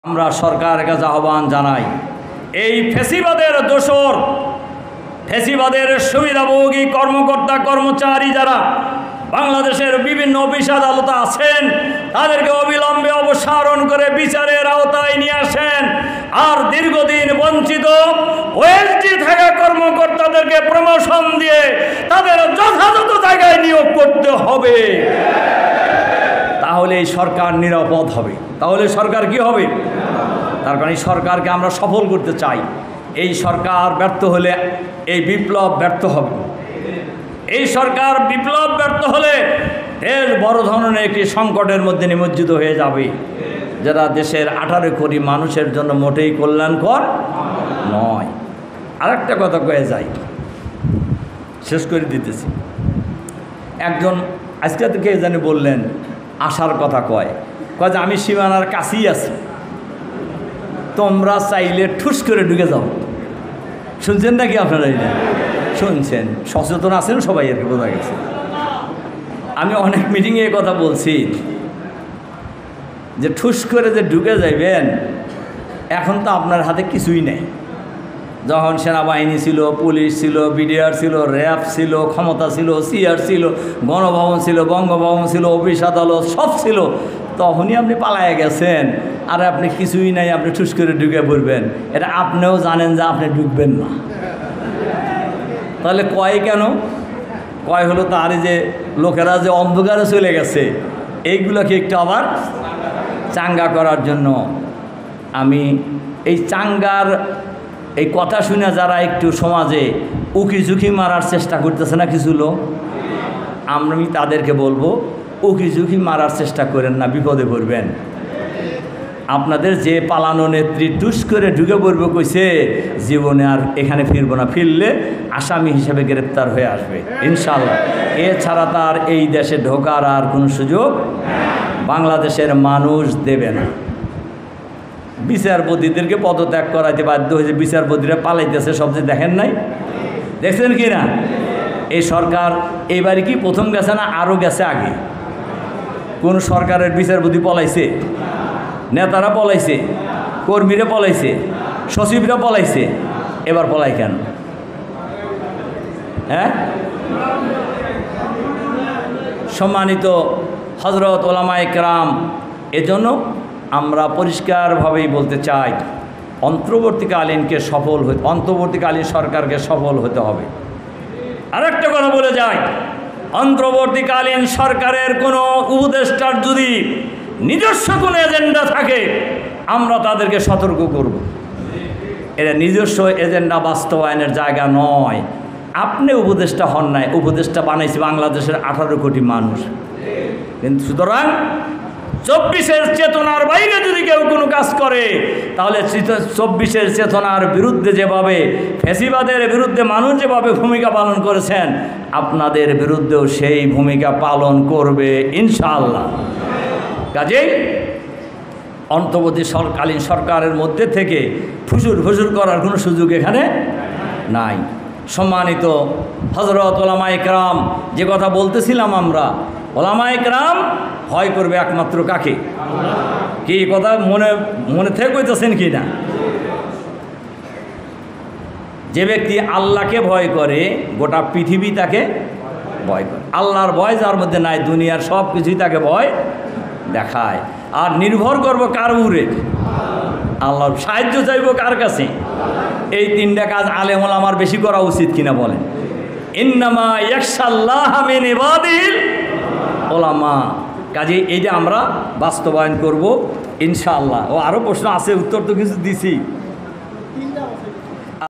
আমরা সরকারের কাছে আহ্বান জানাই, এই ফ্যাসিবাদের দোসর, ফ্যাসিবাদের সুবিধাভোগী কর্মকর্তা কর্মচারী যারা বাংলাদেশের বিভিন্ন অফিস আদালতে আছেন, তাদেরকে অবিলম্বে অপসারণ করে বিচারের আওতায় নিয়ে আসেন। আর দীর্ঘদিন বঞ্চিত ওএসডি থাকা কর্মকর্তাদেরকে প্রমোশন দিয়ে তাদের যথাযথ জায়গায় নিয়োগ করতে হবে। তাহলে এই সরকার নিরাপদ হবে। তাহলে সরকার কি হবে? তার কারণে সরকারকে আমরা সফল করতে চাই। এই সরকার ব্যর্থ হলে এই বিপ্লব ব্যর্থ হবে। এই সরকার বিপ্লব ব্যর্থ হলে দেশ বড় ধরনের একটি সংকটের মধ্যে নিমজ্জিত হয়ে যাবে, যারা দেশের 18 কোটি মানুষের জন্য মোটেই কল্যাণকর নয়। আরেকটা কথা কয়ে যাই, শেষ করে দিতেছি। একজন আজকে থেকে জানি বললেন, আসার কথা কয় যে আমি সীমানার কাছেই আছি, তোমরা চাইলে ঠুস করে ঢুকে যাও। শুনছেন নাকি আপনারা? এটা শুনছেন, সচেতন আছেন সবাই, আর কি বোঝা গেছে। আমি অনেক মিটিংয়ে এই কথা বলছি যে ঠুস করে যে ঢুকে যাইবেন, এখন তো আপনার হাতে কিছুই নেই। যখন সেনাবাহিনী ছিল, পুলিশ ছিল, বিডিআর ছিল, র্যাব ছিল, ক্ষমতা ছিল, সিআর ছিল, গণভবন ছিল, বঙ্গভবন ছিল, অফিস আদালত সব ছিল, তখনই আপনি পালায়ে গেছেন। আর আপনি কিছুই নাই, আপনি ঠুস করে ঢুকে পড়বেন। এটা আপনিও জানেন যে আপনি ঢুকবেন না। তাহলে কয় কেন? কয় হলো তার যে লোকেরা যে অন্ধকারে চলে গেছে, এইগুলোকে একটু আবার চাঙ্গা করার জন্য। আমি এই চাঙ্গার এই কথা শুনে যারা একটু সমাজে উকি ঝুঁকি মারার চেষ্টা করতেছে না কিছু লোক, আমি তাদেরকে বলবো, উকি ঝুঁকি মারার চেষ্টা করেন না, বিপদে পড়বেন। আপনাদের যে পালানো নেত্রী টুস করে ঢুকে পড়বে কইছে, জীবনে আর এখানে ফিরবো না, ফিরলে আসামি হিসেবে গ্রেপ্তার হয়ে আসবে ইনশাল্লাহ। এছাড়া তার এই দেশে ঢোকার আর কোনো সুযোগ বাংলাদেশের মানুষ দেবে না। বিচারপতিদেরকে পদত্যাগ করাইতে বাধ্য হয়েছে, বিচারপতিরা পালাইতেছে সবচেয়ে, দেখেন নাই? দেখছেন কি না? এই সরকার এইবারে কি প্রথম গেছে না আরও গেছে আগে? কোন সরকারের বিচারপতি পলাইছে? নেতারা পলাইছে, কর্মীরা পলাইছে, সচিবরা পলাইছে, এবার পলাই কেন? হ্যাঁ, সম্মানিত হযরত ওলামায়ে কেরাম, এজন্য আমরা পরিষ্কারভাবেই বলতে চাই, অন্তর্বর্তীকালীন সরকারকে সফল হতে হবে। আরেকটা কথা বলে যাই, অন্তর্বর্তীকালীন সরকারের কোনো উপদেষ্টার যদি নিজস্ব কোনো এজেন্ডা থাকে, আমরা তাদেরকে সতর্ক করব। এটা নিজস্ব এজেন্ডা বাস্তবায়নের জায়গা নয়। আপনি উপদেষ্টা হন নাই, উপদেষ্টা বানাইছে বাংলাদেশের 18 কোটি মানুষ। কিন্তু সুতরাং 24-এর চেতনার বাইরে যদি কেউ কোনো কাজ করে, তাহলে 24-এর চেতনার বিরুদ্ধে যেভাবে ফ্যাসিবাদের বিরুদ্ধে মানুষ যেভাবে ভূমিকা পালন করেছেন, আপনাদের বিরুদ্ধেও সেই ভূমিকা পালন করবে ইনশাআল্লাহ। কাজেই অন্তর্বর্তীকালীন সরকারের মধ্যে থেকে ফুসুর করার কোনো সুযোগ এখানে নাই। সম্মানিত হযরত ওলামায়ে কেরাম, যে কথা বলতেছিলাম আমরা, ওলামায়ে কেরাম ভয় করবে একমাত্র কাকে? কি কথা মনে থেকে কইতেছেন কি না? যে ব্যক্তি আল্লাহকে ভয় করে, গোটা পৃথিবী তাকে ভয় করে। আল্লাহর ভয় যার মধ্যে নাই, দুনিয়ার সব কিছুই তাকে ভয় দেখায়। আর নির্ভর করবো কার উপরে? আল্লাহর সাহায্য চাইব কার কাছে? এই 3টা কাজ আলেম ওলামার বেশি করা উচিত কিনা বলেন? ইন্নামা ইয়াখশাল্লাহা মিন ইবাদিল ওলামা। কাজে এইটা আমরা বাস্তবায়ন করব ইনশাআল্লাহ। ও আরও প্রশ্ন আছে, উত্তর তো কিছু দিছি।